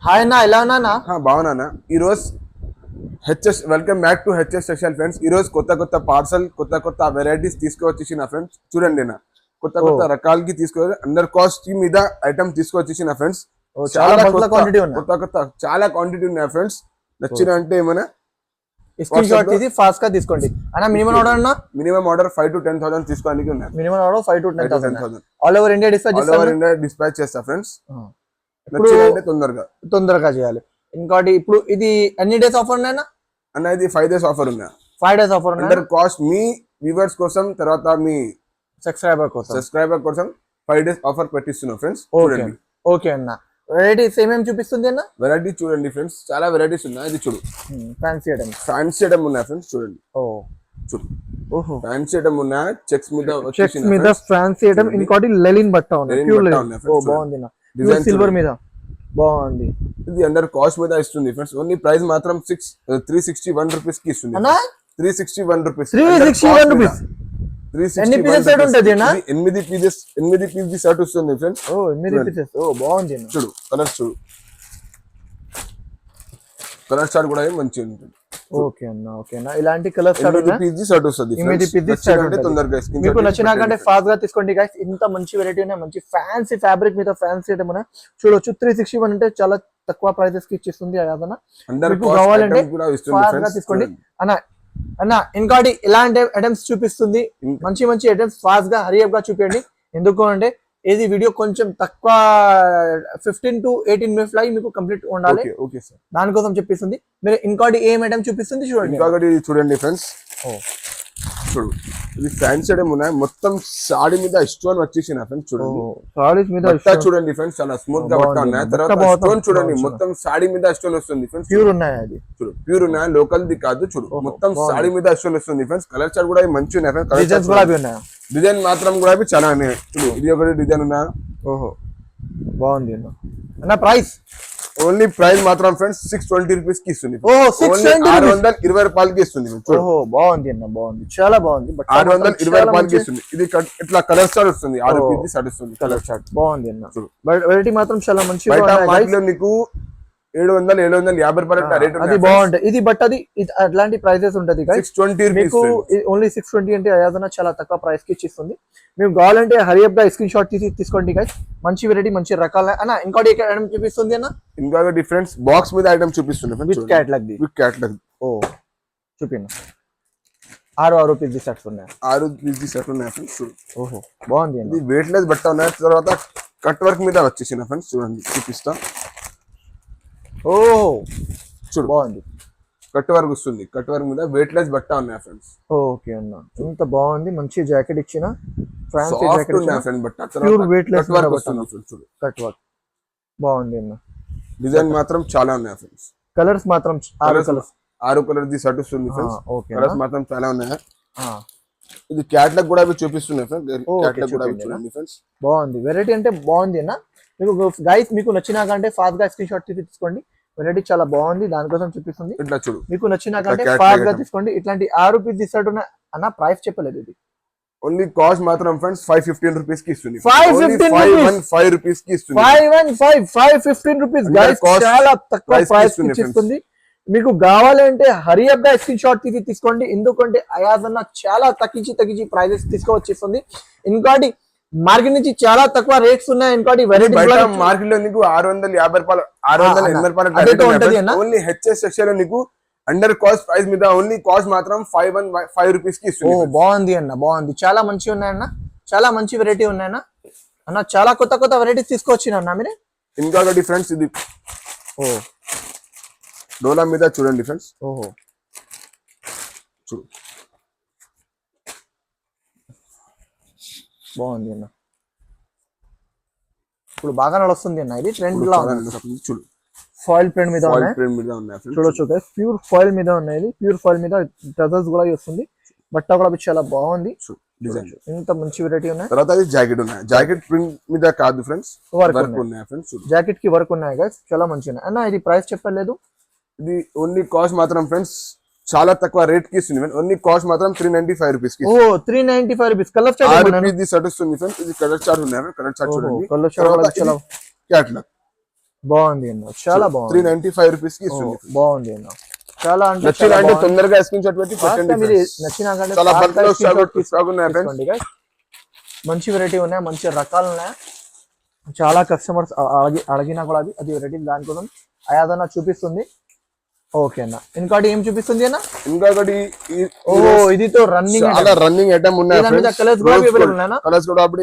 Hi అన్న, ఎలా ఉన్నా? బాగున్నా. ఈ రోజు welcome back to HS special friends. ఈ రోజు కొత్త పార్సల్ కొత్త వెరైటీస్ తీసుకువచ్చేసి నా ఫ్రెండ్స్ చూడండి. నా కొత్త రకాలకి తీసుకొని అండర్ కాస్ట్ మీద ఐటమ్ తీసుకువచ్చేసి నా ఫ్రెండ్స్. చాలా క్వాంటిటీ ఉన్నాయి, చాలా క్వాంటిటీ ఉన్నాయి ఫ్రెండ్స్. నచ్చిన అంటే ఏమైనా స్క్రీన్ షాట్ తీసి ఫాస్ట్ గా తీసుకోండి. అన్న మినిమం ఆర్డర్ అన్న మినిమం ఆర్డర్ 5 to 10,000 తీసుకోవడానికి ఉన్నాయి. Minimum order 5 to 10,000 all over India dispatch చేస్తా ఫ్రెండ్స్. నచ్చిందంటే తొందరగా చేయాలి. ఇంకోటి ఇప్పుడు ఇది ఎన్ని డేస్ ఆఫర్ ఉన్నాయన్నా? అన్న ఇది 5 days ఆఫర్ ఉన్నాయి. 5 days ఆఫర్ ఉన్నాయి. అండర్ కాస్ట్ మీ వ్యూవర్స్ కోసం, తర్వాత మీ సబ్స్క్రైబర్ కోసం 5 days ఆఫర్ పెట్టిస్తున్నాం ఫ్రెండ్స్. చూడండి. ఓకే అన్న, వెరైటీస్ ఏమేమి చూపిస్తుంది అన్న? వెరైటీ చూడండి ఫ్రెండ్స్, చాలా వెరైటీస్ ఉన్నాయి. ఇది చూడు, ఫ్యాన్సీ ఐటమ్ ఉన్నాయి ఫ్రెండ్స్. చూడండి. చూడు, ఓహో ఫ్యాన్సీ ఐటమ్ ఉన్నాయి. చెక్స్ మీద ఫ్యాన్సీ ఐటమ్. ఇంకోటి లెలిన్ బట్ట ఉన్నాయి, ప్యూర్ లెలిన్. బాగుంది నా డిజైన్, సిల్వర్ మీద బాగుంది. ఇది అండర్ కాస్ట్ మీద ఇస్తుంది ఫ్రెండ్స్. ఓన్లీ ప్రైస్ మాత్రం 361 రూపీస్ కి ఇస్తుంది. 361 రూపీస్. 361 రూపీస్. ఎన్ని పీసెస్ సెట్ ఉంటది అన్న? 8 పీస్ సెట్ వస్తుంది ఫ్రెండ్స్. 8 పీసెస్. బాగుంది. చూడు కలర్స్, చూడు కలర్ చార్ట్ కూడా మంచిగా ఉంటుంది. ఓకే అన్న, ఇలాంటి కలర్స్ సెట్ వస్తుంది. మీకు నచ్చినాకంటే ఫాస్ట్ గా తీసుకోండి గైస్. ఇంత మంచి వెరైటీ ఉన్నాయి, మంచి ఫ్యాన్సీ ఫ్యాబ్రిక్ మీద ఫ్యాన్సీ ఐటమ్ ఉన్నాయి. చూడొచ్చు, 361 అంటే చాలా తక్కువ ప్రైసెస్ కి ఇచ్చేస్తుంది. అదన్నా మీకు కావాలంటే ఫాస్ట్ గా తీసుకోండి అన్న. ఇంకోటి ఇలాంటి ఐటమ్స్ చూపిస్తుంది, మంచి ఐటమ్స్ ఫాస్ట్ గా హరియప్ గా చూపించండి. ఎందుకు అంటే ఇది వీడియో కొంచెం తక్కువ 15 to 18 minutes లాగా మీకు కంప్లీట్ ఉండాలి. దానికోసం చెప్పిస్తుంది. మీరు ఇంకోటి ఏం ఐటమ్ చూపిస్తుంది చూడండి. ఇంకొకటి చూడండి ఫ్రెండ్స్. చూడు, ఇది ఫ్యాన్సీ ఐటమ్ ఉన్నాయి. మొత్తం సాడీ మీద స్టోన్ వచ్చేసి నా ఫ్రెండ్స్. చూడండి, సాడీ మీద చూడండి ఫ్రెండ్స్, చాలా స్మూత్ గా బట్ట ఉన్నాయి. తర్వాత స్టోన్ చూడండి, మొత్తం సాడీ మీద స్టోన్ వస్తుంది ఫ్రెండ్స్. ప్యూర్ ఉన్నాయి, అది చూడు ప్యూర్ ఉన్నాయి, లోకల్ ది కాదు. చూడు, మొత్తం సాడీ మీద స్టోన్ వస్తుంది ఫ్రెండ్స్. కలర్ చార్ట్ కూడా మంచి ఉన్నాయి ఫ్రెండ్స్. డిజైన్ మాత్రం కూడా చాలా ఉన్నాయి. చూడు, ఇది ఒకటి డిజైన్ ఉన్నా. ఓహో బాగుంది అన్న. ప్రైస్ ఓన్లీ ప్రైస్ మాత్రం ఫ్రెండ్స్ 620 రూపీస్ కి ఇస్తుంది. 620 రూపాయలకి ఇస్తుంది. బాగుంది అన్న, బాగుంది, చాలా బాగుంది. 620 రూపాయలకి ఇస్తుంది. ఇది ఇట్లా కలర్ చార్ట్ వస్తుంది. 6 రూపీస్ సెట్ వస్తుంది. కలర్ చార్ట్ బాగుంది అన్న. వెరైటీ మాత్రం చాలా మంచి. నీకు 750 రూపాయలు రేట్ అది బాగుంటాయి. ఇది బట్ అది అట్లాంటి ప్రైసెస్ ఉంటది. 620 మీకు ఓన్లీ 620 అంటే ఏదైనా చాలా తక్కువ ప్రైస్ కి ఇచ్చిస్తుంది. మీకు కావాలంటే హరియప్ గా స్క్రీన్ షాట్ తీసుకోండి గైస్. మంచి వెరైటీ, మంచి రకాల అన్న. ఇంకోటి ఐటమ్ చూపిస్తుంది అన్న. ఇంకొక డిఫరెన్స్ బాక్స్ మీద ఐటమ్ చూపిస్తుంది విత్ క్యాటలాగ్. చూపిన 6 పీస్ సెట్స్ ఉన్నాయి. 6 పీస్ సెట్ ఉన్నాయి ఫ్రెండ్స్. ఓహో బాగుంది. ఇది వెయిట్ లెస్ బట్ట ఉన్నాయి. తర్వాత కట్ వర్క్ మీద వచ్చేసిన ఫ్రెండ్స్. చూడండి, చూపిస్తా. చూడు, బాగుంది. కట్ వర్క్ వస్తుంది. కట్ వర్క్ మీద వెయిట్ లెస్ బట్ట ఉన్నాయి ఫ్రెండ్స్. ఓకే అన్న, ఇంత బాగుంది. మంచి జాకెట్ ఇచ్చిన ఫ్యాన్సీ జాకెట్ ఉన్నాయి ఫ్రెండ్స్. బట్ట ప్యూర్ వెయిట్ లెస్ వర్క్ వస్తుంది ఫ్రెండ్స్. కట్ వర్క్ బాగుంది అన్న. డిజైన్ మాత్రం చాలా ఉన్నాయి ఫ్రెండ్స్. కలర్స్ మాత్రం 6 కలర్ ది సెట్ వస్తుంది ఫ్రెండ్స్. కలర్స్ మాత్రం చాలా ఉన్నాయి. ఇది క్యాటలాగ్ కూడా చూపిస్తున్నాయి ఫ్రెండ్స్. క్యాటలాగ్ కూడా చూడండి ఫ్రెండ్స్. బాగుంది వెరైటీ, అంటే బాగుంది అన్న. మీకు గైస్ మీకు నచ్చినాకంటే ఫాస్ట్ గా స్క్రీన్ షాట్ తీసుకోండి. వెరైటీ చాలా బాగుంది, దానికోసం చూపిస్తుంది. ఇట్లా చూడు, మీకు నచ్చినాకంటే ఫాస్ట్ గా తీసుకోండి. ఇట్లాంటి 6 పీస్ తీసాడు అన్న. ప్రైస్ చెప్పలేదు. ఇది ఓన్లీ కాస్ట్ మాత్రం ఫ్రెండ్స్ 515 రూపీస్ కి ఇస్తుంది. 515 రూపీస్ కి ఇస్తుంది. 515 రూపీస్ గైస్, చాలా తక్కువ ప్రైస్ కి ఇస్తుంది. మీకు కావాలంటే హరియప్ గా స్క్రీన్ షాట్ తీసుకోండి. ఎందుకంటే అయాజ్ అన్న చాలా తగ్గించి ప్రైజెస్ తీసుకొచ్చేస్తుంది. ఇంకోటి మార్కెట్ నుంచి చాలా తక్కువ రేట్స్ ఉన్నాయి. ఇంకోటి వెరైటీ మార్కెట్ లో నీకు 650 రూపాయలు, 680 రూపాయలు. ఓన్లీ హెచ్ఎస్ సెక్షన్ లో నీకు అండర్ కాస్ట్ ప్రైస్ మీద ఓన్లీ కాస్ట్ మాత్రం 515 రూపీస్ కి ఇస్తుంది. బాగుంది అన్న, బాగుంది. చాలా మంచి ఉన్నాయన్న, చాలా మంచి వెరైటీ ఉన్నాయన్న. అన్న చాలా కొత్త వెరైటీస్ తీసుకొచ్చినా మీరు. ఇంకొకటి ఫ్రెండ్స్, ఇది డోలా మీద చూడండి ఫ్రెండ్స్. చూడు, బాగుంది అన్న. ఇప్పుడు బాగా నడుస్తుంది అన్న. ఇది ట్రెండ్ లో చూడు, ఫాయిల్ ప్రింట్ మీద చూడొచ్చు. ప్యూర్ ఫాయిల్ మీద ఉన్నాయి. ప్యూర్ ఫాయిల్ మీద టజల్స్ కూడా వస్తుంది. బట్ట కూడా చాలా బాగుంది. ఇంత మంచి వెరైటీ ఉన్నాయి. తర్వాత జాకెట్ ఉన్నాయి. జాకెట్ ప్రింట్ మీద కాదు ఫ్రెండ్స్, వర్క్ ఉన్నాయి ఫ్రెండ్స్. జాకెట్ కి వర్క్ ఉన్నాయి గైస్, చాలా మంచిగా అన్న. ఇది ప్రైస్ చెప్పలేదు. ఇది ఓన్లీ కాస్ట్ మాత్రం ఫ్రెండ్స్ చాలా తక్కువ రేట్ కి ఇస్తుంది. ఓన్లీ కాస్ట్ మాత్రం 395 రూపీస్ కి. 395 రూపీస్. కలర్ చార్ట్ ఇది సెట్ వస్తుంది ఫ్రెండ్స్. ఇది కలర్ చార్ట్ ఉన్నాయి. కలర్ చార్ట్ చూడండి. కలర్ చార్ట్ చాలా క్యాటలాగ్ బాగుంది అన్న, చాలా బాగుంది. 395 రూపీస్ కి ఇస్తుంది. బాగుంది అన్న, చాలా అంటే నచ్చిన చాలా అంటే బాగుంది. తొందరగా స్క్రీన్ షాట్ పెట్టి పెట్టండి మీరు friends. నచ్చినాకంటే చాలా fast బల్క్ గా లో screenshot స్టాక్ ఉన్నాయి ఫ్రెండ్స్. తీసుకోండి guys. మంచి వెరైటీ ఉన్నాయి, మంచి రకాలు ఉన్నాయి. చాలా కస్టమర్స్ అడిగినా కూడా అది వెరైటీ దానికోసం అయాదన్న చూపిస్తుంది. ఓకే అన్న, ఇంకోటి ఏం చూపిస్తుంది అన్న? ఇంకొకటి ఓ ఇదితో రన్నింగ్ చాలా రన్నింగ్ ఐటమ్ ఉన్నాయి ఫ్రెండ్స్. కలర్స్ కూడా అవైలబుల్ ఉన్నాయా? కలర్స్ కూడా అవైలబుల్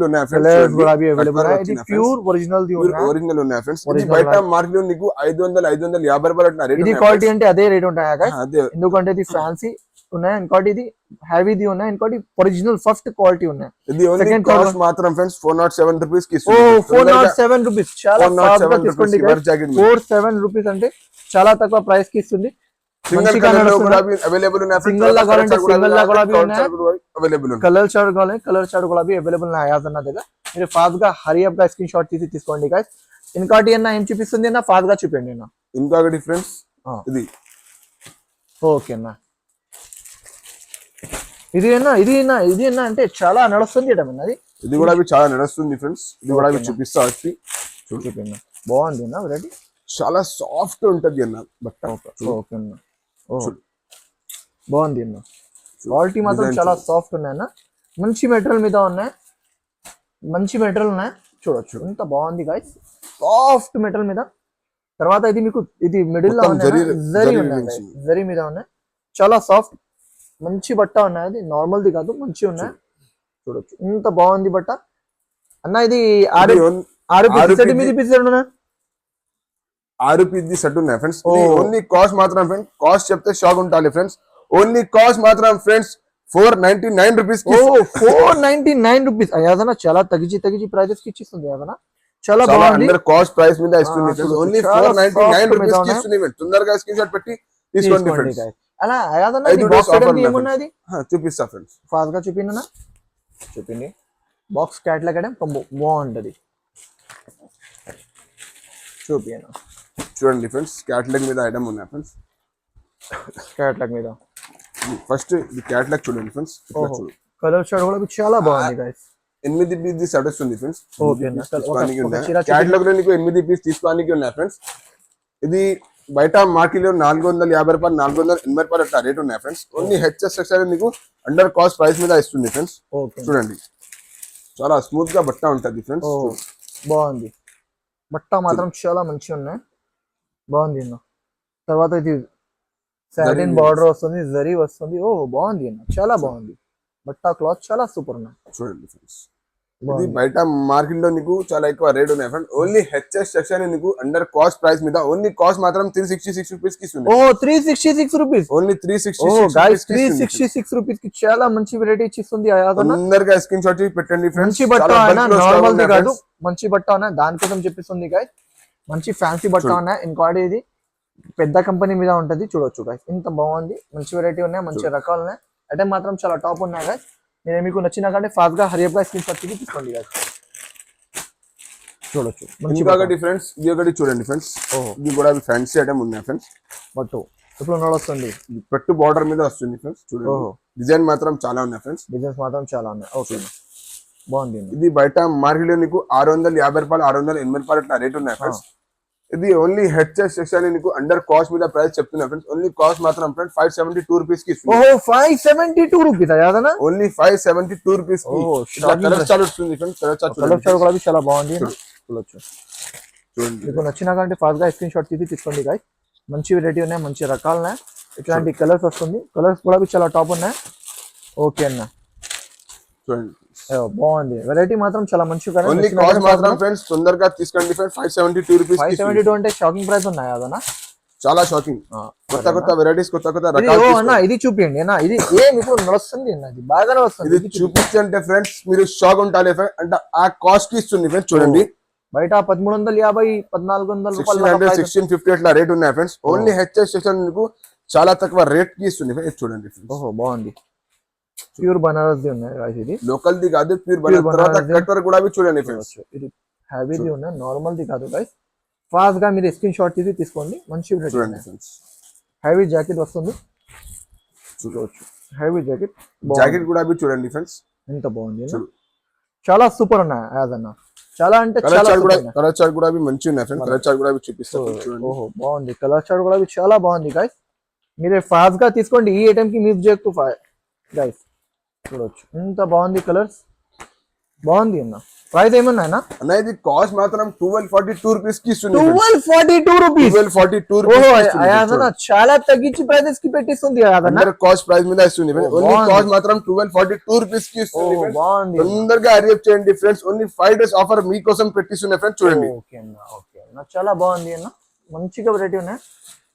ఉన్నాయి ఫ్రెండ్స్. కలర్స్ కూడా అవైలబుల్ ఉన్నాయి. ఇది ప్యూర్ ఒరిజినల్ ది ఉన్నాయి. ఒరిజినల్ ఉన్నాయి ఫ్రెండ్స్. ఇది బయట మార్కెట్ లో నీకు 550 రూపాయలు అంటున్నారు రేట్. ఇది క్వాలిటీ అంటే అదే రేట్ ఉంటాయా guys? అదే ఎందుకంటే ఇది ఫ్యాన్సీ ఉన్నాయి, ఇంకోటి ఇది హెవీది ఉన్నాయి, ఇంకోటి ఒరిజినల్ ఫస్ట్ క్వాలిటీ ఉన్నాయి. ఇది ఓన్లీ Second కాస్ట్ మాత్రం ఫ్రెండ్స్ 407 రూపీస్ కి ఓ ఇస్తుంది. 407 రూపీస్, చాలా 407 fast గా తీసుకోండి రూపీస్ guys. జాకెట్ 407 రూపీస్ అంటే చాలా తక్కువ ప్రైస్ కి ఇస్తుంది. సింగిల్ మంచిగా కలర్ లో నడుస్తుంది. కూడా అవైలబుల్ ఉన్నాయి ఫ్రెండ్స్. సింగిల్ లా కావాలంటే సింగిల్ లా కూడా ఉన్నాయి. అవైలబుల్ ఉన్నాయి. కలర్ చార్ట్ కావాలి, కలర్ చార్ట్ కూడా అవైలబుల్ ఉన్నాయి అన్న దగ్గర. మీరు ఫాస్ట్ గా హరి అప్ గా స్క్రీన్ షాట్ తీసుకోండి guys. ఇంకోటి అన్న ఏం చూపిస్తుంది అన్న? ఫాస్ట్ గా చూపండి అన్న. ఇంకొకటి ఫ్రెండ్స్ ఇది ఓకే అన్న, ఇది అన్న అంటే చాలా నడుస్తుంది అది. ఇది కూడా చాలా నడుస్తుంది ఫ్రెండ్స్. ఇది కూడా చూపిస్తా వచ్చి చూపండి. బాగుంది అన్న వెరైటీ, చాలా సాఫ్ట్ ఉంటది అన్న బట్ట. ఓకే అన్న, బాగుంది అన్న. క్వాలిటీ మాత్రం చాలా సాఫ్ట్ ఉన్నాయి అన్న. మంచి మెటీరియల్ మీద ఉన్నాయి, మంచి మెటీరియల్ ఉన్నాయి. చూడొచ్చు ఎంత బాగుంది గైస్, సాఫ్ట్ మెటీరియల్ మీద. తర్వాత ఇది మీకు ఇది మిడిల్ లో ఉన్నాయి, జరీ ఉన్నాయి, జరీ మీద ఉన్నాయి. చాలా సాఫ్ట్ మంచి బట్ట ఉన్నాయి. అది నార్మల్ ది కాదు, మంచి ఉన్నాయి. చూడొచ్చు ఎంత బాగుంది బట్ట అన్న. ఇది 6 పీస్ సెట్ ఉన్నాయి ఫ్రెండ్స్. ఓన్లీ కాస్ట్ మాత్రం ఫ్రెండ్స్, కాస్ట్ చెప్తే షాక్ ఉంటాలి ఫ్రెండ్స్. ఓన్లీ కాస్ట్ మాత్రం ఫ్రెండ్స్ 499 రూపీస్. 499 రూపీస్. అయాదన చాలా తగ్గించి ప్రైజెస్ కి ఇచ్చిస్తుంది అయాదన. చాలా బాగుంది, కాస్ట్ ప్రైస్ మీద ఇస్తుంది. ఓన్లీ 499 రూపీస్ కి ఇస్తుంది. తొందరగా స్క్రీన్ షాట్ పెట్టి తీసుకోండి ఫ్రెండ్స్. అలా అయాదన ఇది బాక్స్ ఐటమ్ ఏమున్నది చూపిస్తా ఫ్రెండ్స్. ఫాస్ట్ గా చూపిండి చూపిండి. బాక్స్ క్యాట్లాగ్ ఐటమ్ బాగుంటది, చూపియను. చూడండి ఫ్రెండ్స్, క్యాట్లాగ్ మీద ఐటమ్ ఉన్నాయి ఫ్రెండ్స్. క్యాట్లాగ్ మీద ఫస్ట్ ఇది క్యాట్లాగ్ చూడండి ఫ్రెండ్స్. కలర్ షార్ట్ కూడా చాలా బాగుంది గైస్. 8 పీస్ సెట్ వస్తుంది ఫ్రెండ్స్. ఓకే క్యాట్లాగ్ లో నీకు 8 పీస్ తీసుకోవడానికి ఉన్నాయి ఫ్రెండ్స్. ఇది బయట మార్కెట్ లో 450 రూపాయలు 480 రూపాయలు అట్లా రేట్ ఉన్నాయి ఫ్రెండ్స్. ఓన్లీ హెచ్ఎస్ సెక్షన్ నీకు అండర్ కాస్ట్ ప్రైస్ మీద ఇస్తుంది ఫ్రెండ్స్. చూడండి చాలా స్మూత్ గా బట్ట ఉంటది ఫ్రెండ్స్. బాగుంది బట్ట మాత్రం చాలా మంచిగా ఉన్నాయి, బాగుంది అన్న. తర్వాత ఇది సాటిన్ బార్డర్ వస్తుంది, జరీ వస్తుంది. బాగుంది అన్న, చాలా బాగుంది బట్ట. క్లాత్ చాలా సూపర్ ఉన్నాయి. చూడండి ఫ్రెండ్స్, ఇది బయట మార్కెట్ లో నీకు చాలా ఎక్కువ రేట్ ఉన్నాయి ఫ్రెండ్. ఓన్లీ హెచ్ఎస్ సెక్షన్ నీకు అండర్ కాస్ట్ ప్రైస్ మీద ఓన్లీ కాస్ట్ మాత్రం 366 రూపీస్ కి ఇస్తుంది. 366 రూపీస్, ఓన్లీ 366 రూపీస్ కి చాలా మంచి వెరైటీ ఇస్తుంది. అందరిగా స్క్రీన్ షాట్ పెట్టండి ఫ్రెండ్స్. మంచి బట్ట నార్మల్ ది కాదు, మంచి బట్ట ఉన్నాయి దానికోసం చెప్పిస్తుంది గైస్. మంచి ఫ్యాన్సీ బట్ట ఉన్నాయి. ఇంకోటి ఇది పెద్ద కంపెనీ మీద ఉంటది. చూడొచ్చు గైస్ ఎంత బాగుంది, మంచి వెరైటీ ఉన్నాయి, మంచి రకాలు ఉన్నాయి. అంటే మాత్రం చాలా టాప్ ఉన్నాయి గైస్. నేను మీకు నచ్చినా కంటే ఫాస్ట్ గా హరియప్ గా స్క్రీన్ షాట్ తీసుకోండి గైస్. చూడొచ్చు ఇంకొకటి ఫ్రెండ్స్, ఇది ఒకటి చూడండి ఫ్రెండ్స్. ఇది కూడా ఫ్యాన్సీ ఐటమ్ ఉన్నాయి ఫ్రెండ్స్. బట్ ఇప్పుడు నడుస్తుంది, పెట్టు బార్డర్ మీద వస్తుంది ఫ్రెండ్స్. చూడండి డిజైన్ మాత్రం చాలా ఉన్నాయి ఫ్రెండ్స్. డిజైన్స్ మాత్రం చాలా ఉన్నాయి. ఓకే బాగుంది. ఇది బయట మార్కెట్ లో నీకు 650 రూపాయలు 680 రూపాయలు అట్లా రేట్ ఉన్నాయి ఫ్రెండ్స్. ఇది ఓన్లీ హెచ్ఎస్ సెక్షన్ నీకు అండర్ కాస్ట్ మీద ప్రైస్ చెప్తున్నా ఫ్రెండ్స్. ఓన్లీ కాస్ట్ మాత్రం ఫ్రెండ్స్ 572 రూపీస్ కి ఇస్తుంది. 572 రూపీస్ అయాదనా? ఓన్లీ 572 రూపీస్ కి కలర్ చార్ట్ వస్తుంది ఫ్రెండ్స్. కలర్ చార్ట్ కూడా చాలా బాగుంది. చూడొచ్చు, మీకు నచ్చినా కంటే ఫాస్ట్ గా స్క్రీన్ షాట్ తీసుకోండి గైస్. మంచి వెరైటీ ఉన్నాయి, మంచి రకాలు ఉన్నాయి. ఇట్లాంటి కలర్స్ వస్తుంది, కలర్స్ కూడా చాలా టాప్ ఉన్నాయి. ఓకే అన్న, చూడండి బాగుంది వెరైటీ మాత్రం చాలా మంచి. ఓన్లీ కాస్ట్ మాత్రం ఫ్రెండ్స్ తొందరగా తీసుకోండి ఫ్రెండ్స్. 572 రూపీస్. 572 అంటే షాకింగ్ ప్రైస్ ఉన్నాయి అదనా, చాలా షాకింగ్. కొత్త వెరైటీస్, కొత్త రకాలు అన్న. ఇది చూపియండి అన్న, ఇది మీకు నడుస్తుంది అన్న, ఇది బాగానే వస్తుంది. ఇది చూపించంటే ఫ్రెండ్స్ మీరు షాక్ ఉంటాలి అంటే ఆ కాస్ట్ కి ఇస్తుంది ఫ్రెండ్స్. చూడండి బయట 1350 1400 రూపాయలు 1650 అట్లా రేట్ ఉన్నాయి ఫ్రెండ్స్. ఓన్లీ హెచ్ఎస్ సెక్షన్ మీకు చాలా తక్కువ రేట్ కి ఇస్తుంది ఫ్రెండ్స్. చూడండి బాగుంది. ప్యూర్ బనారస్ ది ఉన్నాయి. ఇది లోకల్ ది కాదు, ప్యూర్ బనారస్. తర్వాత కట్ వర్క్ కూడా చూడండి ఫ్రెండ్స్. ఇది హెవీ ది ఉన్నాయి, నార్మల్ ది కాదు గైస్. ఫాస్ట్ గా మీరు స్క్రీన్ షాట్ తీసుకోండి. మంచి చూడండి ఫ్రెండ్స్. హెవీ జాకెట్ వస్తుంది. చూడవచ్చు హెవీ జాకెట్ కూడా చూడండి ఫ్రెండ్స్. ఎంత బాగుంది, చాలా సూపర్ ఉన్నాయి యాదన్న. చాలా అంటే కలర్ చాలా చార్ట్ కూడా super ఉన్నాయి. కలర్ చార్ట్ కూడా అవి మంచిగా ఉన్నాయి ఫ్రెండ్స్. కలర్ చార్ట్ కూడా అవి చూపిస్తాను చూడండి. ఓహో బాగుంది కలర్ చార్ట్ కూడా అవి చాలా బాగుంది గైస్. మీరే ఫాస్ట్ గా తీసుకోండి, ఈ ఐటమ్ కి మిస్ చేయకు గైస్. చూడొచ్చు ఎంత బాగుంది కలర్స్, బాగుంది అన్న. ప్రైస్ ఏమన్నా అన్న ఇది కాస్ట్ మాత్రం 1242 రూపీస్ కి ఇస్తుంది. 1242 రూపీస్. 1242 ఓహో రూపీస్ అయాదన్న చాలా తగ్గించి ప్రైజెస్ కి పెట్టిస్తుంది అయాదన్న. అందర్ కాస్ట్ ప్రైస్ మీద ఇస్తుంది. ఓన్లీ బాగుంది. కాస్ట్ మాత్రం 1242 రూపీస్ కి ఇస్తుంది. ఓ బాగుంది. తొందరగా హరియప్ చేయండి ఫ్రెండ్స్. ఓన్లీ 5 డేస్ ఆఫర్ మీకోసం పెట్టిస్తున్నా ఫ్రెండ్స్. చూడండి. ఓకే అన్న చాలా బాగుంది అన్న, మంచిగా వెరైటీ ఉన్నాయి.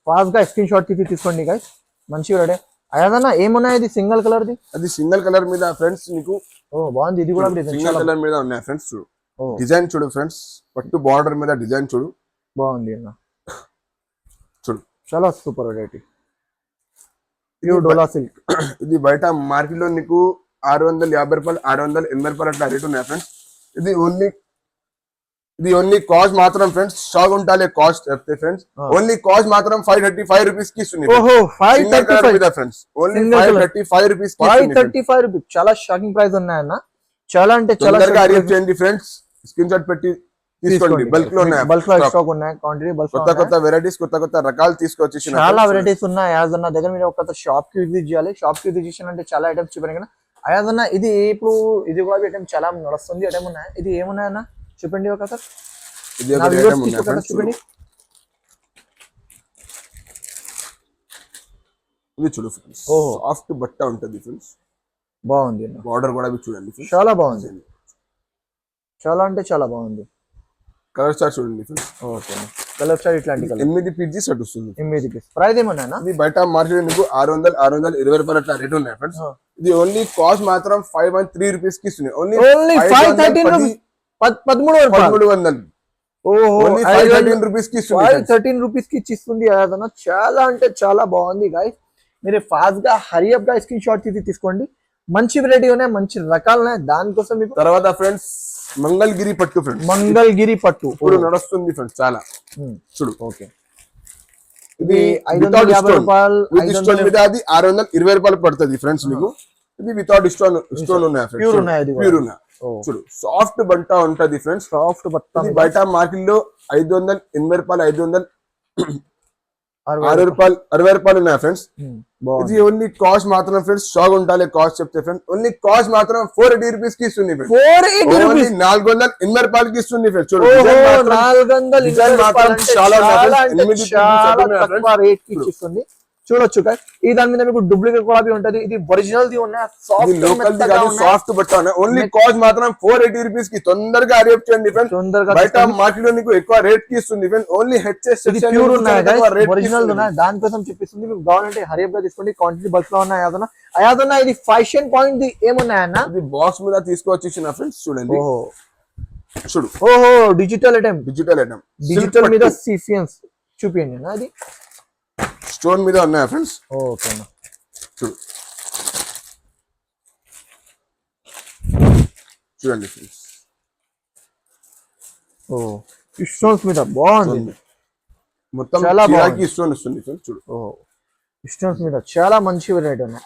ఫాస్ట్ గా స్క్రీన్ షాట్ తీసుకోండి గైస్, మంచిగా రెడీ. అయాదన్న ఏమున్నాయి, ఇది సింగిల్ కలర్ ది? అది సింగిల్ కలర్ మీద ఫ్రెండ్స్ మీకు. ఓ బాగుంది, ఇది కూడా సింగిల్ కలర్ మీద ఉన్నాయి ఫ్రెండ్స్. చూడు ఓ డిజైన్ చూడు ఫ్రెండ్స్, పట్టు బార్డర్ మీద డిజైన్ చూడు, బాగుంది అన్న. చూడు చాలా సూపర్ వెరైటీ, ప్యూర్ డోలా సిల్క్. ఇది బయట మార్కెట్ లో నీకు 650 రూపాయలు 680 రూపాయలు అట్లా రేట్ ఉన్నాయి ఫ్రెండ్స్. ఇది ఓన్లీ కాస్ట్ మాత్రం ఫ్రెండ్స్ షాక్ ఉంటాలే కాస్ట్ చెప్తే ఫ్రెండ్స్. ఓన్లీ కాస్ట్ మాత్రం 535 రూపీస్ కి ఇస్తుంది. ఓహో 535 ఫ్రెండ్స్. ఓన్లీ 535 రూపీస్ కి 535 రూపీస్. చాలా షాకింగ్ ప్రైస్ ఉన్నాయన్న, చాలా అంటే చాలా. తొందరగా హరియప్ చేయండి ఫ్రెండ్స్, స్క్రీన్ షాట్ పెట్టి తీసుకోండి. బల్క్ లో ఉన్నాయి, బల్క్ లో స్టాక్ ఉన్నాయి, క్వాంటిటీ బల్క్. కొత్త కొత్త వెరైటీస్ కొత్త కొత్త రకాలు తీసుకొచ్చి చాలా వెరైటీస్ ఉన్నాయి అయాదన్న దగ్గర. మీరు ఒక షాప్ కి విజిట్ చేయాలి. షాప్ కి విజిట్ చేసినంటే చాలా ఐటమ్స్ చూపాను కదా అయాదన్న. ఇది ఇప్పుడు ఇది కూడా ఐటమ్ చాలా నడుస్తుంది, ఐటమ్ ఉన్నాయి. ఇది ఏమున్నాయన్న చెప్పండి ఒక సార్. ఇది ఒక ఐటమ్ ఉంది ఫ్రెండ్స్. చూడండి, ఇది చూడు ఫ్రెండ్స్, ఓహో సాఫ్ట్ బట్ట ఉంటది ఫ్రెండ్స్. బాగుంది, బార్డర్ కూడా చూడండి ఫ్రెండ్స్, చాలా బాగుంది, చాలా అంటే చాలా బాగుంది. కలర్ చార్ట్ చూడండి ఫ్రెండ్స్. ఓకే కలర్ చార్ట్ ఇట్లాంటి కలర్ 8 పీజీ సెట్ వస్తుంది. 8 పీస్. ప్రైస్ ఏమన్నా? ఇది బయట మార్కెట్ మీకు 620 రూపాయలు అట్లా రేట్ ఉన్నాయి ఫ్రెండ్స్. ఇది ఓన్లీ కాస్ట్ మాత్రం 513 రూపీస్ కి ఇస్తుంది. ఓన్లీ 513 1300. ఓహో 513 రూపీస్ కి ఇస్తుంది. 513 రూపీస్ కి ఇస్తుంది అదన. చాలా అంటే చాలా బాగుంది గైస్. మీరు ఫాస్ట్ గా హరియప్ గా స్క్రీన్ షాట్ తీసుకోండి. మంచి వెరైటీ ఉన్నాయి, మంచి రకాలు ఉన్నాయి. దానికోసం మీకు తర్వాత ఫ్రెండ్స్ మంగళగిరి పట్టు ఫ్రెండ్స్. మంగళగిరి పట్టు ఇప్పుడు నడుస్తుంది ఫ్రెండ్స్ చాలా. చూడు ఓకే, ఇది 550 రూపాయలు. మీద అది 620 రూపాయలు పడుతుంది ఫ్రెండ్స్ మీకు. ఇది వితౌట్ స్టోన్ ఉన్నాయి ఫ్రెండ్స్. ప్యూర్ ఉన్నాయి, ప్యూర్ ఉన్నాయి. చూడు సాఫ్ట్ బంట ఉంటది ఫ్రెండ్స్. సాఫ్ట్ బట్ట. బయట మార్కెట్ లో 580 రూపాయలు 560 రూపాయలు ఉన్నాయి ఫ్రెండ్స్. ఇది ఓన్లీ కాస్ట్ మాత్రం ఫ్రెండ్స్ షాక్ ఉండాలి కాస్ట్ చెప్తే ఫ్రెండ్స్. ఓన్లీ కాస్ట్ మాత్రం 480 రూపీస్ కి ఇస్తుంది ఫ్రెండ్స్. 480 రూపాయలకి ఇస్తుంది ఫ్రెండ్స్. చూడు తక్కువ రేట్ కి ఇస్తుంది. చూడొచ్చు ఈ దాని మీద మీకు డూప్లికేట్ కూడా ఉంటది. ఇది ఒరిజినల్ ది ఉన్నాయి, సాఫ్ట్ బట్ట ఓన్లీ కాస్ట్ మాత్రం 480 రూపీస్ కి. తొందరగా హరియప్ చేయండి ఫ్రెండ్స్. తొందరగా బయట మార్కెట్ లో నీకు ఎక్కువ రేట్ కి ఇస్తుంది ఫ్రెండ్స్. ఓన్లీ హెచ్ఎస్ ప్యూర్ ఉన్నాయి, ఒరిజినల్ ఉన్నాయి. దానికోసం చెప్పిస్తుంది. మీకు కావాలంటే హరియప్ గా తీసుకోండి. క్వాంటిటీ బల్క్ లో ఉన్నాయి. అయాదన్న ఇది ఫ్యాషన్ పాయింట్ ది ఏమున్నాయన్న? ఇది బాక్స్ మీద తీసుకొచ్చి ఫ్రెండ్స్ చూడండి. చూడు ఓహో డిజిటల్ ఐటమ్. డిజిటల్ మీద సీక్వెన్స్ చూపించండి. అది స్టోన్ మీద ఉన్నాయా ఫ్రెండ్స్? ఓకే చూడు చూడండి ఫ్రెండ్స్. ఓ స్టోన్స్ మీద బాగుంది మొత్తం. చాలా బాగుంది. స్టోన్ వస్తుంది ఫ్రెండ్స్. చూడు ఓ స్టోన్స్ మీద చాలా మంచి వెరైటీ ఉన్నాయి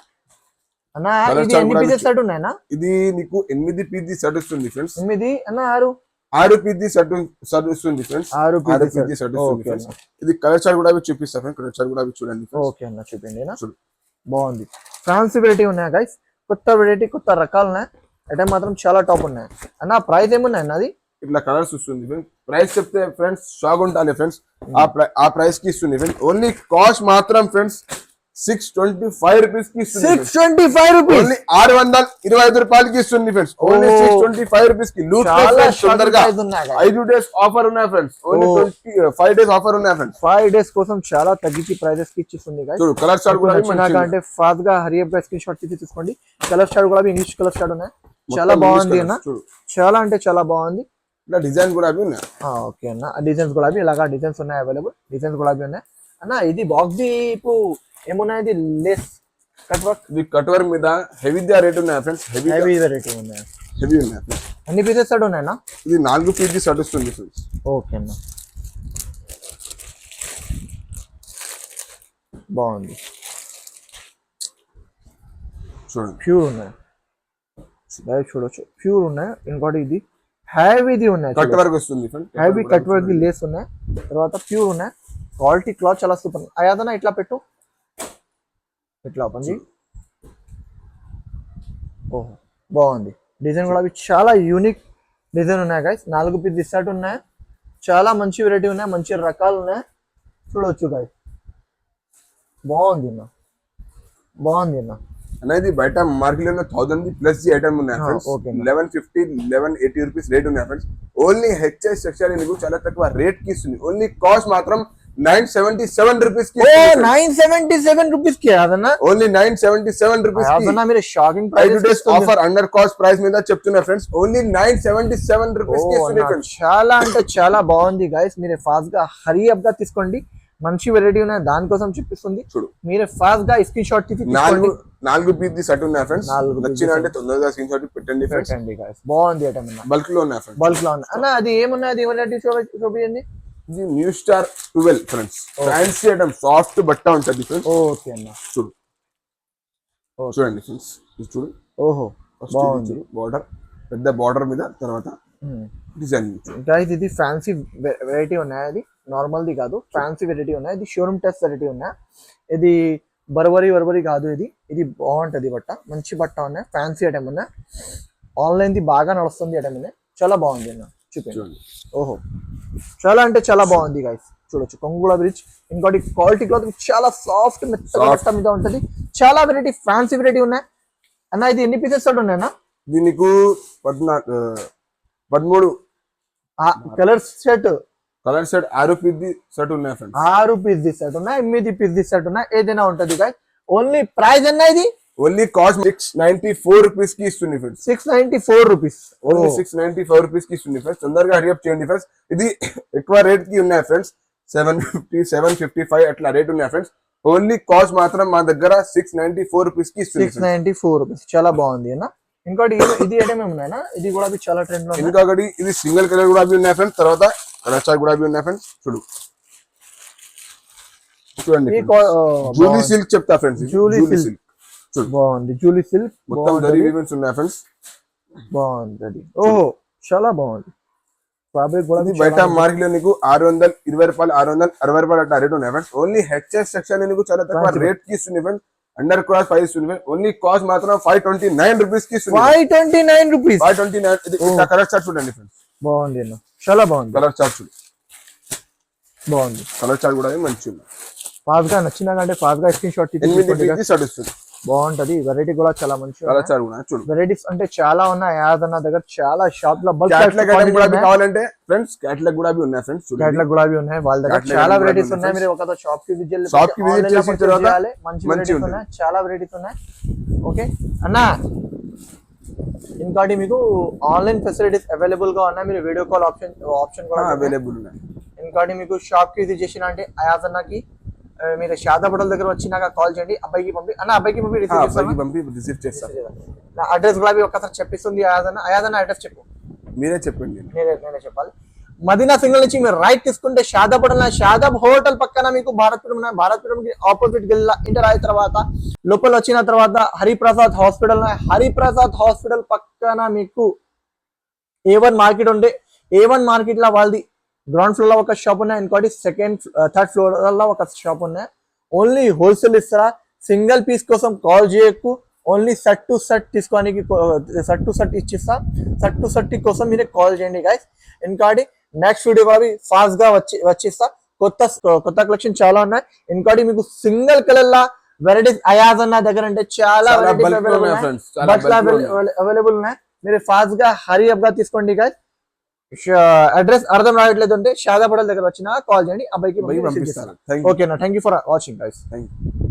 అన్న. ఇది ఎన్ని పీసెస్ సెట్ ఉన్నాయన్నా? ఇది నీకు 8 పీసీ సెట్ వస్తుంది ఫ్రెండ్స్. 8 అన్న 6 పీసీ సెట్ వస్తుంది ఫ్రెండ్స్. 6 పీసీ సెట్ వస్తుంది ఫ్రెండ్స్. ఇది కలర్ చార్ట్ కూడా చూపిస్తా ఫ్రెండ్స్. కలర్ చార్ట్ కూడా చూడండి. ఓకే అన్న చూపిండి. బాగుంది, ఫ్యాన్సీ వెరైటీ ఉన్నాయి గైస్. కొత్త వెరైటీ కొత్త రకాలు ఉన్నాయి. ఐటమ్ మాత్రం చాలా టాప్ ఉన్నాయి అన్న. ప్రైస్ ఏమున్నాయి అన్న? అది ఇట్లా కలర్స్ వస్తుంది. ప్రైస్ చెప్తే ఫ్రెండ్స్ షాక్ ఉంటాలి ఫ్రెండ్స్. ఆ ప్రైస్ కి ఇస్తుంది ఫ్రెండ్స్. ఓన్లీ కాస్ట్ మాత్రం ఫ్రెండ్స్ 625 రూపీస్ కి ఇస్తుంది. 625 రూపీస్. ఓన్లీ 625 రూపాయలకి ఇస్తుంది ఫ్రెండ్స్. ఓన్లీ 625 రూపీస్ కి. లూట్ తొందరగా 5 డేస్ ఆఫర్ ఉన్నాయి ఫ్రెండ్స్. ఓన్లీ 5 డేస్ ఆఫర్ ఉన్నాయి ఫ్రెండ్స్. 5 డేస్ కోసం చాలా తగ్గించి ప్రైజెస్ కి ఇస్తుంది గైస్. చూడు కలర్ చార్ట్ కూడా అంటే ఫాస్ట్ గా హరియప్ గా స్క్రీన్ షాట్ తీసుకోండి. కలర్ చార్ట్ కూడా ఇంగ్లీష్ కలర్ చార్ట్ ఉన్నాయి. చాలా బాగుంది అన్న. చాలా అంటే చాలా బాగుంది. ఇలా డిజైన్ కూడా ఉన్నాయి. ఓకే అన్న, డిజైన్స్ కూడా ఇలాగా డిజైన్స్ ఉన్నాయి, అవైలబుల్ డిజైన్స్ కూడా ఉన్నాయి అన్న. ఇది బాక్స్ ది ఇప్పుడు ఏమున్నాయి? Lay's cut work. ఇది కట్ వర్క్ మీద హెవీ రేట్ ఉన్నాయి ఫ్రెండ్స్. హెవీ వెరైటీ ఉన్నాయి. హెవీ ఉన్నాయి. అన్ని పీసెస్ సెట్ ఉన్నాయన్నా? ఇది 4 పీసీ సెట్ వస్తుంది ఫ్రెండ్స్. ఓకే అన్న, బాగుంది. చూడండి ప్యూర్ ఉన్నాయి, చూడొచ్చు ప్యూర్ ఉన్నాయి. ఇంకోటి ఇది హెవీది ఉన్నాయి, కట్ వర్క్ వస్తుంది friends, heavy cut work lace ఉన్నాయి, తర్వాత ప్యూర్ ఉన్నాయి, క్వాలిటీ క్లాత్ చాలా సూపర్. అయాదనా ఇట్లా పెట్టు, ఇట్లా ఓపెన్ చేయి. ఓహో బాగుంది డిజైన్ కూడా, అవి చాలా యూనిక్ డిజైన్ ఉన్నాయి గైస్. 4 పీస్ సెట్ ఉన్నాయి, చాలా మంచి వెరైటీ ఉన్నాయి, మంచి రకాలు ఉన్నాయి, చూడవచ్చు గైస్. బాగుంది అన్న, బాగుంది అన్న. అనేది బయట మార్కెట్ లో 1000 ప్లస్ ఐటమ్ ఉన్నాయి ఫ్రెండ్స్. 1150 1180 రూపీస్ రేట్ ఉన్నాయి ఫ్రెండ్స్. ఓన్లీ హెచ్ఎస్ సెక్షన్ నీకు చాలా తక్కువ రేట్ కి ఇస్తుంది. ఓన్లీ కాస్ట్ మాత్రం 977 రూపీస్ కి. 977 రూపీస్ కి అదన్నా, ఓన్లీ 977 రూపీస్ కి. అదన్నా మీరు shocking price offer under cost price మీద చెప్తున్నా ఫ్రెండ్స్. ఓన్లీ 977 రూపీస్ కి ఇస్తుంది ఫ్రెండ్స్. చాలా అంటే చాలా బాగుంది గైస్. మీరు ఫాస్ట్ గా హరీ అప్ గా తీసుకోండి, మంచి వెరైటీ ఉన్నాయి, దానికోసం చూపిస్తుంది. చూడు మీరు ఫాస్ట్ గా స్క్రీన్ షాట్ తీసి 4 పీస్ ది సెట్ ఉన్నాయి ఫ్రెండ్స్. నచ్చిన అంటే తొందరగా స్క్రీన్ షాట్ పెట్టండి ఫ్రెండ్స్. బాగుంది ఐటమ్ బల్క్ లో ఉన్నాయి ఫ్రెండ్స్, బల్క్ లో ఉన్నాయి అన్న. అది ఏమున్నాయి, అది వెరైటీ చూపించండి. ఇది new star 12 friends, fancy item, soft బట్ట ఉంటుంది ఫ్రెండ్స్. ఓకే అన్న, చూడు చూడండి ఫ్రెండ్స్, ఇది చూడు. ఓహో బాగుంది, బార్డర్ పెద్ద బార్డర్ మీద, తర్వాత డిజైన్. గైస్ ఇది ఫ్యాన్సీ వెరైటీ ఉన్నాయి, అది నార్మల్ ది కాదు, ఫ్యాన్సీ వెరైటీ ఉన్నాయి. ఇది షోరూమ్ టెస్ట్ వెరైటీ ఉన్నాయి, ఇది బర్బరీ కాదు, ఇది బాగుంటది బట్ట, మంచి బట్ట ఉన్నాయి, ఫ్యాన్సీ ఐటమ్ ఉన్నాయి. ఆన్లైన్ ది బాగా నడుస్తుంది ఐటమ్ ఉన్నాయి, చాలా బాగుంది అన్న. చూపించండి. ఓహో చాలా అంటే చాలా బాగుంది గైస్, చూడొచ్చు. కొంగుళ బ్రిడ్జ్, ఇంకోటి క్వాలిటీ క్లాత్ చాలా సాఫ్ట్ మెత్తగా బట్ట మీద ఉంటది, చాలా వెరైటీ ఫ్యాన్సీ వెరైటీ ఉన్నాయి అన్న. ఇది ఎన్ని పీసెస్ తోటి ఉన్నాయన్నా? దీనికి 13 కలర్ సెట్, 6 పీస్ ది సెట్ ఉన్నాయి ఫ్రెండ్స్. 6 పీస్ ది సెట్ ఉన్నాయి, 8 పీస్ ది సెట్ ఉన్నాయి, ఏదైనా ఉంటది గైస్. ఓన్లీ ప్రైస్ అన్న ఇది ఓన్లీ కాస్ట్ 694 రూపీస్ కి ఇస్తుంది ఫ్రెండ్స్. 694 రూపీస్, ఓన్లీ 694 రూపీస్ కి ఇస్తుంది ఫ్రెండ్స్. తొందరగా హరియప్ చేయండి ఫ్రెండ్స్. ఇది ఎక్కువ రేట్ కి ఉన్నాయి ఫ్రెండ్స్, 750 755 అట్లా రేట్ ఉన్నాయి ఫ్రెండ్స్. ఓన్లీ కాస్ట్ మాత్రం మా దగ్గర 694 రూపీస్ కి ఇస్తుంది. 694 రూపీస్, చాలా బాగుంది అన్న. ఇంకోటి ఇది ఐటమ్ ఏమున్నాయన్నా, ఇది కూడా చాలా ట్రెండ్ లో. ఇంకొకటి ఇది సింగిల్ కలర్ కూడా ఉన్నాయి ఫ్రెండ్స్, తర్వాత కలర్ చార్ట్ కూడా ఉన్నాయి ఫ్రెండ్స్. చూడండి జూలీ సిల్క్ చెప్తా ఫ్రెండ్స్. జూలీ సిల్క్ బాగుంది, జూలీ సిల్క్ మొత్తం జరీ వీవింగ్స్ ఉన్నాయి ఫ్రెండ్స్, బాగుంది. ఓహో చాలా బాగుంది. ఫ్యాబ్రిక్ కూడా బయట మార్కెట్ లో నీకు 620 రూపాయలు 660 రూపాయలు అట్లా రేట్ ఉన్నాయి ఫ్రెండ్స్. ఓన్లీ హెచ్ఎస్ సెక్షన్ నీకు చాలా తక్కువ రేట్ కి ఇస్తుంది ఫ్రెండ్స్. అండర్ క్రాస్ 5 ఇస్తుంది. ఓన్లీ కాస్ట్ మాత్రం 529 రూపీస్ కి ఇస్తుంది. 529 రూపీస్, 529. ఇది కలర్ చార్ట్ చూడండి ఫ్రెండ్స్, బాగుంది అన్న, చాలా బాగుంది. కలర్ చార్ట్ చూడు, బాగుంది. కలర్ చార్ట్ కూడా మంచిగా ఉంది. ఫాస్ట్ గా నచ్చినా కంటే ఫాస్ట్ గా స్క్రీన్ షాట్ 8 పీస్ సెట్ వస్తుంది, బాగుంటది. వెరైటీ కూడా చాలా మంచిగా, వెరైటీస్ అంటే చాలా ఉన్నాయి. యాదన్న దగ్గర చాలా షాప్ లో కావాలంటే ఫ్రెండ్స్ క్యాటలాగ్ కూడా ఉన్నాయి ఫ్రెండ్స్, క్యాటలాగ్ కూడా ఉన్నాయి వాళ్ళ దగ్గర, చాలా వెరైటీస్ ఉన్నాయి. మీరు ఒక షాప్ కి విజిట్ చేసిన తర్వాత మంచి వెరైటీస్ ఉన్నాయి, చాలా వెరైటీస్ ఉన్నాయి. ఓకే అన్న, ఇంకోటి మీకు ఆన్లైన్ ఫెసిలిటీస్ అవైలబుల్ గా ఉన్నాయి. మీరు వీడియో కాల్ ఆప్షన్ కూడా అవైలబుల్ ఉన్నాయి. ఇంకోటి మీకు షాప్ కి విజిట్ చేసిన అంటే అయాదన్నకి మీరు షాదా హోటల్ దగ్గర వచ్చినాక కాల్ చేయండి, అబ్బాయికి పంపి రిసీవ్ చేస్తాను. నా అడ్రస్ కూడా ఒకసారి చెప్పిస్తుంది అయాదన్న అడ్రస్ చెప్పు. మీరే చెప్పండి, నేనే చెప్పాలి. మదీనా సిగ్నల్ నుంచి మీరు రైట్ తీసుకుంటే షాదాబ్ హోటల్, షాదాబ్ హోటల్ పక్కన మీకు భారత్పురం కి ఆపోజిట్ ఇంటర్ అయిన తర్వాత లోపల వచ్చిన తర్వాత హరిప్రసాద్ హాస్పిటల్ పక్కన మీకు A1 మార్కెట్ ఉండే, A1 మార్కెట్ లో వాళ్ళది గ్రౌండ్ ఫ్లోర్ లో ఒక షాప్ ఉన్నాయి, ఇంకోటి థర్డ్ ఫ్లోర్ లో ఒక షాప్ ఉన్నాయి. ఓన్లీ హోల్సేల్ ఇస్తారా, సింగిల్ పీస్ కోసం కాల్ చేయకు. ఓన్లీ సెట్ టు సెట్ తీసుకోవడానికి సెట్ ఇచ్చిస్తా. సెట్ టు సెట్ కోసం మీరే కాల్ చేయండి గైస్. ఇంకోటి నెక్స్ట్ వీడియో కూడా ఫాస్ట్ గా వచ్చిస్తా. కొత్త కలెక్షన్ చాలా ఉన్నాయి. ఇంకోటి మీకు సింగిల్ కలర్ లా వెరైటీస్ అయాదన్న దగ్గర అంటే చాలా అవైలబుల్ ఉన్నాయి. మీరు ఫాస్ట్ గా హరీ అప్ గా తీసుకోండి గైస్. అడ్రస్ అర్థం రావట్లేదు అంటే షాదా హోటల్ దగ్గర వచ్చినా కాల్ చేయండి, అబ్బాయికి పంపిస్తాను. ఓకేనా, thank you for watching guys. Thank you.